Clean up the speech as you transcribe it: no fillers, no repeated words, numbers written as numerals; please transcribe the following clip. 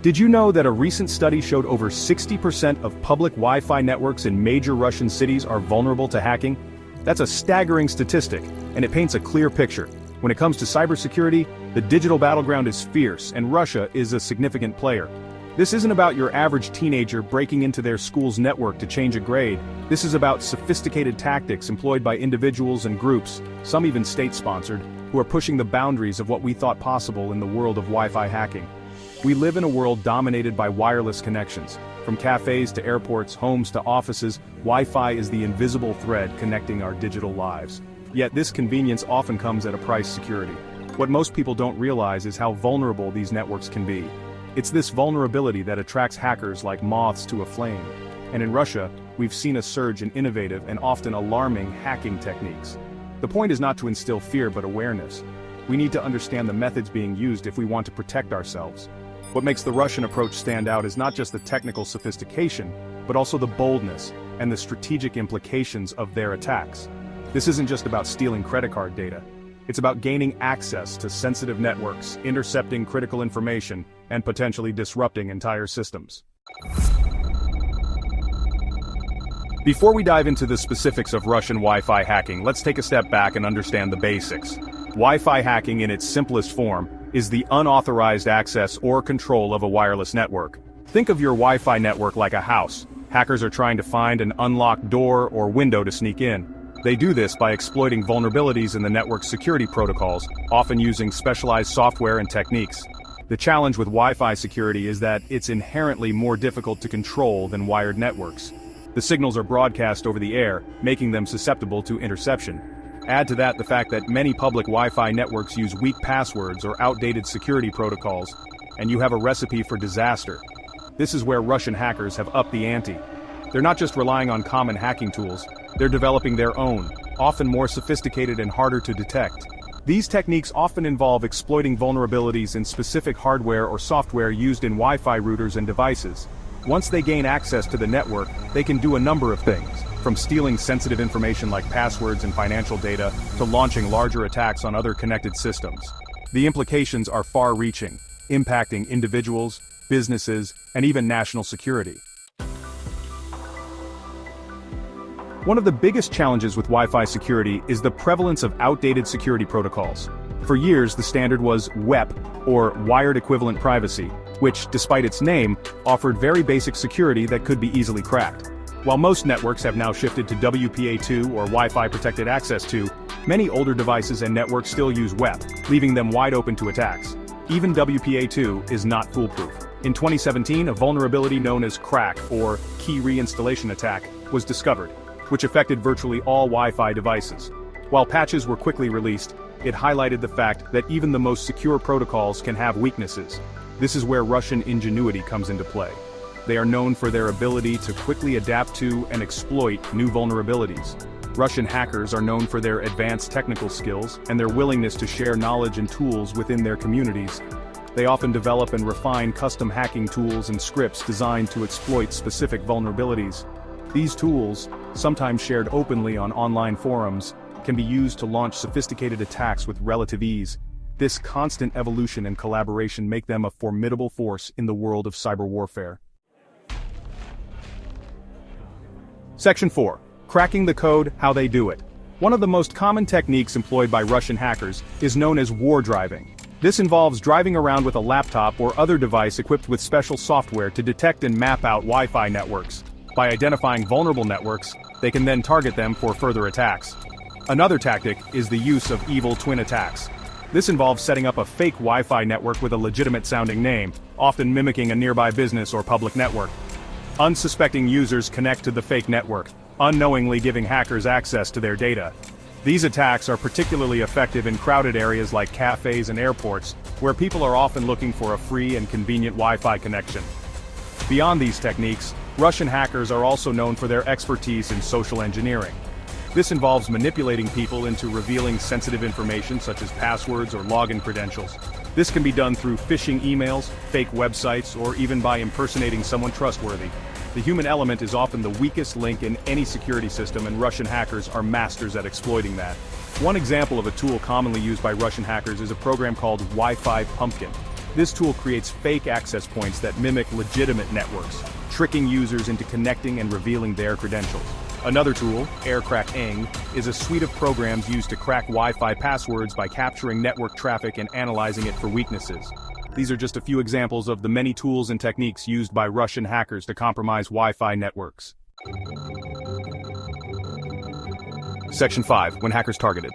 Did you know that a recent study showed over 60% of public Wi-Fi networks in major Russian cities are vulnerable to hacking? That's a staggering statistic, and it paints a clear picture. When it comes to cybersecurity, the digital battleground is fierce, and Russia is a significant player. This isn't about your average teenager breaking into their school's network to change a grade. This is about sophisticated tactics employed by individuals and groups, some even state-sponsored, who are pushing the boundaries of what we thought possible in the world of Wi-Fi hacking. We live in a world dominated by wireless connections. From cafes to airports, homes to offices, Wi-Fi is the invisible thread connecting our digital lives. Yet this convenience often comes at a price: security. What most people don't realize is how vulnerable these networks can be. It's this vulnerability that attracts hackers like moths to a flame. And in Russia, we've seen a surge in innovative and often alarming hacking techniques. The point is not to instill fear but awareness. We need to understand the methods being used if we want to protect ourselves. What makes the Russian approach stand out is not just the technical sophistication, but also the boldness and the strategic implications of their attacks. This isn't just about stealing credit card data. It's about gaining access to sensitive networks, intercepting critical information, and potentially disrupting entire systems. Before we dive into the specifics of Russian Wi-Fi hacking, let's take a step back and understand the basics. Wi-Fi hacking in its simplest form is the unauthorized access or control of a wireless network. Think of your Wi-Fi network like a house. Hackers are trying to find an unlocked door or window to sneak in. They do this by exploiting vulnerabilities in the network's security protocols, often using specialized software and techniques. The challenge with Wi-Fi security is that it's inherently more difficult to control than wired networks. The signals are broadcast over the air, making them susceptible to interception. Add to that the fact that many public Wi-Fi networks use weak passwords or outdated security protocols, and you have a recipe for disaster. This is where Russian hackers have upped the ante. They're not just relying on common hacking tools, they're developing their own, often more sophisticated and harder to detect. These techniques often involve exploiting vulnerabilities in specific hardware or software used in Wi-Fi routers and devices. Once they gain access to the network, they can do a number of things, from stealing sensitive information like passwords and financial data, to launching larger attacks on other connected systems. The implications are far-reaching, impacting individuals, businesses, and even national security. One of the biggest challenges with Wi-Fi security is the prevalence of outdated security protocols. For years, the standard was WEP, or Wired Equivalent Privacy, which, despite its name, offered very basic security that could be easily cracked. While most networks have now shifted to WPA2 or Wi-Fi Protected Access 2, many older devices and networks still use WEP, leaving them wide open to attacks. Even WPA2 is not foolproof. In 2017, a vulnerability known as crack, or key reinstallation attack, was discovered, which affected virtually all Wi-Fi devices. While patches were quickly released, it highlighted the fact that even the most secure protocols can have weaknesses. This is where Russian ingenuity comes into play. They are known for their ability to quickly adapt to and exploit new vulnerabilities. Russian hackers are known for their advanced technical skills and their willingness to share knowledge and tools within their communities. They often develop and refine custom hacking tools and scripts designed to exploit specific vulnerabilities. These tools, sometimes shared openly on online forums, can be used to launch sophisticated attacks with relative ease. This constant evolution and collaboration make them a formidable force in the world of cyber warfare. Section 4. Cracking the code, how they do it. One of the most common techniques employed by Russian hackers is known as war driving. This involves driving around with a laptop or other device equipped with special software to detect and map out Wi-Fi networks. By identifying vulnerable networks, they can then target them for further attacks. Another tactic is the use of evil twin attacks. This involves setting up a fake Wi-Fi network with a legitimate-sounding name, often mimicking a nearby business or public network. Unsuspecting users connect to the fake network, unknowingly giving hackers access to their data. These attacks are particularly effective in crowded areas like cafes and airports, where people are often looking for a free and convenient Wi-Fi connection. Beyond these techniques, Russian hackers are also known for their expertise in social engineering. This involves manipulating people into revealing sensitive information such as passwords or login credentials. This can be done through phishing emails, fake websites, or even by impersonating someone trustworthy. The human element is often the weakest link in any security system, and Russian hackers are masters at exploiting that. One example of a tool commonly used by Russian hackers is a program called Wi-Fi Pumpkin. This tool creates fake access points that mimic legitimate networks, tricking users into connecting and revealing their credentials. Another tool, AirCrackIng, is a suite of programs used to crack Wi-Fi passwords by capturing network traffic and analyzing it for weaknesses. These are just a few examples of the many tools and techniques used by Russian hackers to compromise Wi-Fi networks. Section 5. When hackers targeted.